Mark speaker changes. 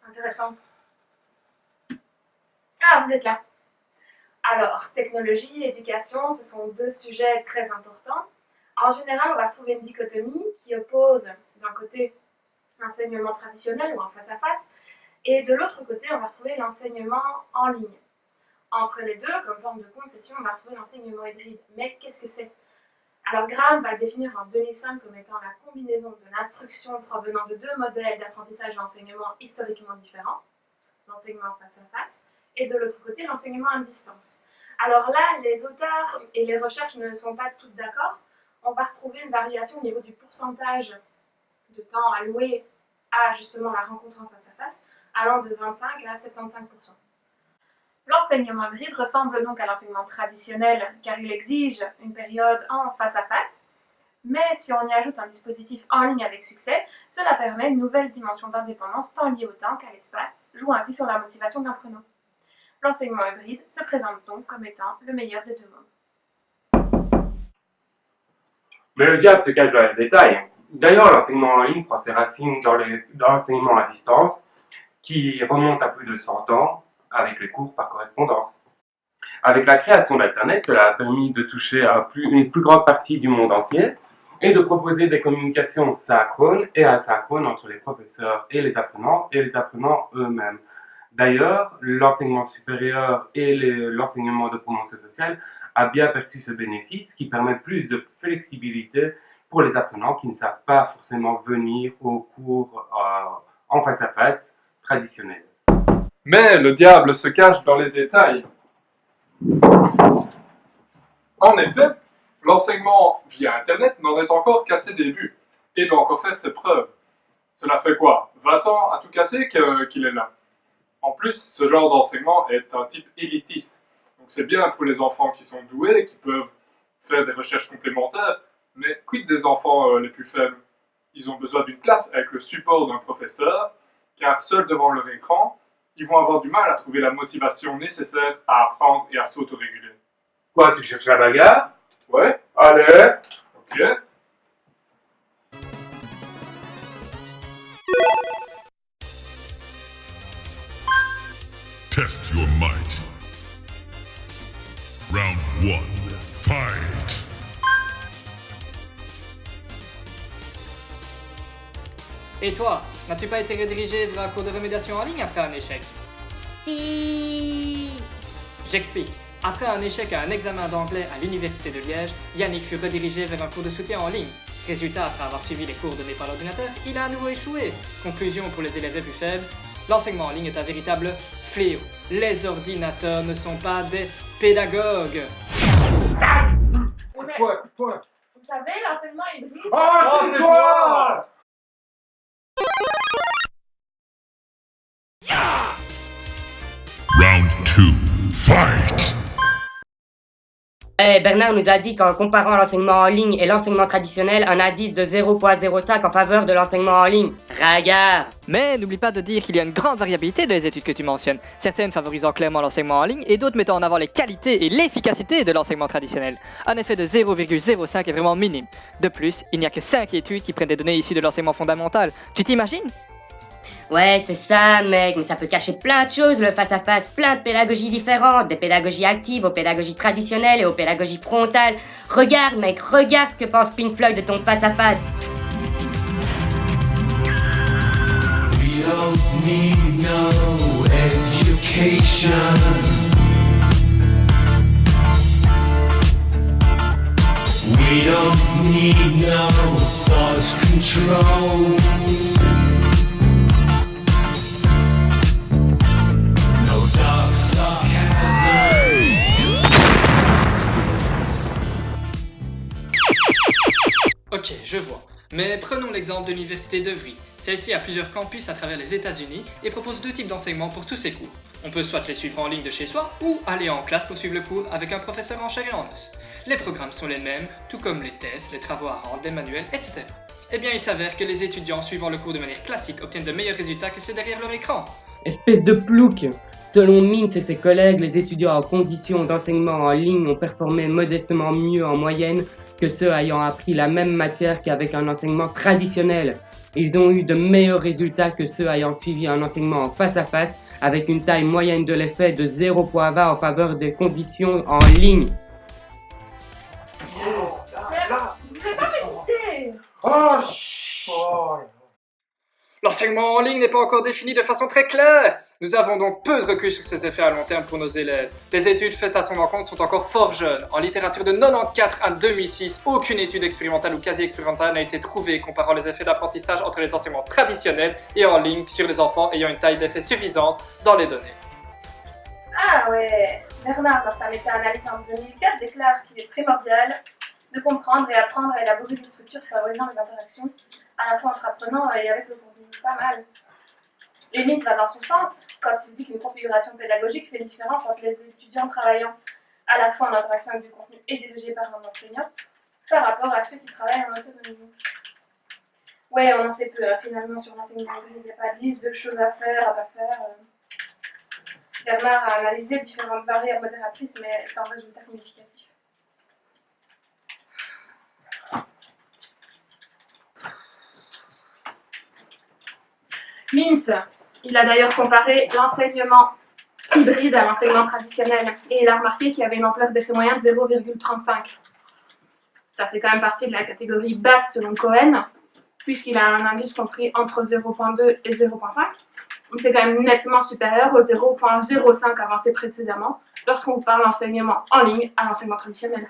Speaker 1: Intéressant. Ah, vous êtes là. Alors, technologie et éducation, ce sont deux sujets très importants. En général, on va retrouver une dichotomie qui oppose d'un côté l'enseignement traditionnel ou en face à face, et de l'autre côté, on va retrouver l'enseignement en ligne. Entre les deux, comme forme de concession, on va retrouver l'enseignement hybride. Mais qu'est-ce que c'est? Alors Graham va le définir en 2005 comme étant la combinaison de l'instruction provenant de deux modèles d'apprentissage et d'enseignement historiquement différents, l'enseignement face à face, et de l'autre côté, l'enseignement à distance. Alors là, les auteurs et les recherches ne sont pas toutes d'accord. On va retrouver une variation au niveau du pourcentage de temps alloué à justement la rencontre en face à face, allant de 25 à 75%. L'enseignement hybride ressemble donc à l'enseignement traditionnel car il exige une période en face à face, mais si on y ajoute un dispositif en ligne avec succès, cela permet une nouvelle dimension d'indépendance tant liée au temps qu'à l'espace, jouant ainsi sur la motivation de l'apprenant. L'enseignement hybride se présente donc comme étant le meilleur des deux mondes.
Speaker 2: Mais le diable se cache dans les détails. D'ailleurs, l'enseignement en ligne prend ses racines dans l'enseignement à distance, qui remonte à plus de 100 ans avec les cours par correspondance. Avec la création d'Internet, cela a permis de toucher une plus grande partie du monde entier et de proposer des communications synchrones et asynchrones entre les professeurs et les apprenants eux-mêmes. D'ailleurs, l'enseignement supérieur et l'enseignement de promotion sociale a bien perçu ce bénéfice qui permet plus de flexibilité pour les apprenants qui ne savent pas forcément venir aux cours en face à face traditionnels.
Speaker 3: Mais le diable se cache dans les détails. En effet, l'enseignement via Internet n'en est encore qu'à ses débuts et doit encore faire ses preuves. Cela fait quoi, 20 ans à tout casser qu'il est là. En plus, ce genre d'enseignement est un type élitiste. Donc c'est bien pour les enfants qui sont doués, qui peuvent faire des recherches complémentaires, mais quid des enfants les plus faibles? Ils ont besoin d'une classe avec le support d'un professeur, car seuls devant leur écran, ils vont avoir du mal à trouver la motivation nécessaire à apprendre et à s'autoréguler.
Speaker 2: Quoi, tu cherches la bagarre?
Speaker 3: Ouais,
Speaker 2: Allez!
Speaker 3: ok.
Speaker 4: Test your might. Round 1, fight!
Speaker 5: Et toi, n'as-tu pas été redirigé vers un cours de remédiation en ligne après un échec?
Speaker 6: Si.
Speaker 5: J'explique. Après un échec à un examen d'anglais à l'université de Liège, Yannick fut redirigé vers un cours de soutien en ligne. Résultat, après avoir suivi les cours donnés par l'ordinateur, il a à nouveau échoué. Conclusion pour les élèves les plus faibles, l'enseignement en ligne est un véritable fléau. Les ordinateurs ne sont pas des pédagogues.
Speaker 1: Mais,
Speaker 3: Point.
Speaker 1: vous savez, l'enseignement hybride...
Speaker 2: Oh, c'est toi!
Speaker 4: Round 2, fight!
Speaker 6: Bernard nous a dit qu'en comparant l'enseignement en ligne et l'enseignement traditionnel, un indice de 0,05 en faveur de l'enseignement en ligne. Ringard!
Speaker 5: Mais n'oublie pas de dire qu'il y a une grande variabilité dans les études que tu mentionnes, certaines favorisant clairement l'enseignement en ligne et d'autres mettant en avant les qualités et l'efficacité de l'enseignement traditionnel. Un effet de 0,05 est vraiment minime. De plus, il n'y a que 5 études qui prennent des données issues de l'enseignement fondamental. Tu t'imagines?
Speaker 6: Ouais, c'est ça, mec, mais ça peut cacher plein de choses, le face-à-face, plein de pédagogies différentes, des pédagogies actives aux pédagogies traditionnelles et aux pédagogies frontales. Regarde, mec, regarde ce que pense Pink Floyd de ton face-à-face.
Speaker 7: We don't need no education. We don't need no thought control. No dark sarcasm.
Speaker 5: Ok, je vois. Mais prenons l'exemple de l'université d'Evry. Celle-ci a plusieurs campus à travers les États-Unis et propose deux types d'enseignement pour tous ses cours. On peut soit les suivre en ligne de chez soi ou aller en classe pour suivre le cours avec un professeur en chair et en os. Les programmes sont les mêmes, tout comme les tests, les travaux à rendre, les manuels, etc. Eh bien, il s'avère que les étudiants suivant le cours de manière classique obtiennent de meilleurs résultats que ceux derrière leur écran.
Speaker 6: Espèce de plouc! Selon Mintz et ses collègues, les étudiants en conditions d'enseignement en ligne ont performé modestement mieux en moyenne que ceux ayant appris la même matière qu'avec un enseignement traditionnel.
Speaker 8: Ils ont eu de meilleurs résultats que ceux ayant suivi un enseignement en face à face, avec une taille moyenne de l'effet de 0,20 en faveur des conditions en ligne.
Speaker 1: Vous pouvez pas m'écouter.
Speaker 2: Oh, chut.
Speaker 5: L'enseignement en ligne n'est pas encore défini de façon très claire. Nous avons donc peu de recul sur ses effets à long terme pour nos élèves. Les études faites à son encontre sont encore fort jeunes. En littérature de 94 à 2006, aucune étude expérimentale ou quasi-expérimentale n'a été trouvée comparant les effets d'apprentissage entre les enseignements traditionnels et en ligne sur les enfants ayant une taille d'effet suffisante dans les données.
Speaker 1: Ah ouais, Bernard, dans sa méta-analyse en 2004, déclare qu'il est primordial de comprendre et apprendre à élaborer des structures favorisant les interactions à la fois entre apprenants et avec le contenu. Pas mal. Leibniz va dans son sens quand il dit qu'une configuration pédagogique fait différence entre les étudiants travaillant à la fois en interaction avec du contenu et dirigé par un enseignant par rapport à ceux qui travaillent en autonomie. Ouais, on en sait peu finalement sur l'enseignement hybride. Il n'y a pas de liste de choses à faire, à pas faire. Bernard a analysé différentes barrières modératrices mais sans résultat significatif. Mintz, il a d'ailleurs comparé l'enseignement hybride à l'enseignement traditionnel et il a remarqué qu'il y avait une ampleur d'effet moyen de 0,35. Ça fait quand même partie de la catégorie basse selon Cohen, puisqu'il a un indice compris entre 0,2 et 0,5. Donc c'est quand même nettement supérieur au 0,05 avancé précédemment lorsqu'on parle d'enseignement en ligne à l'enseignement traditionnel.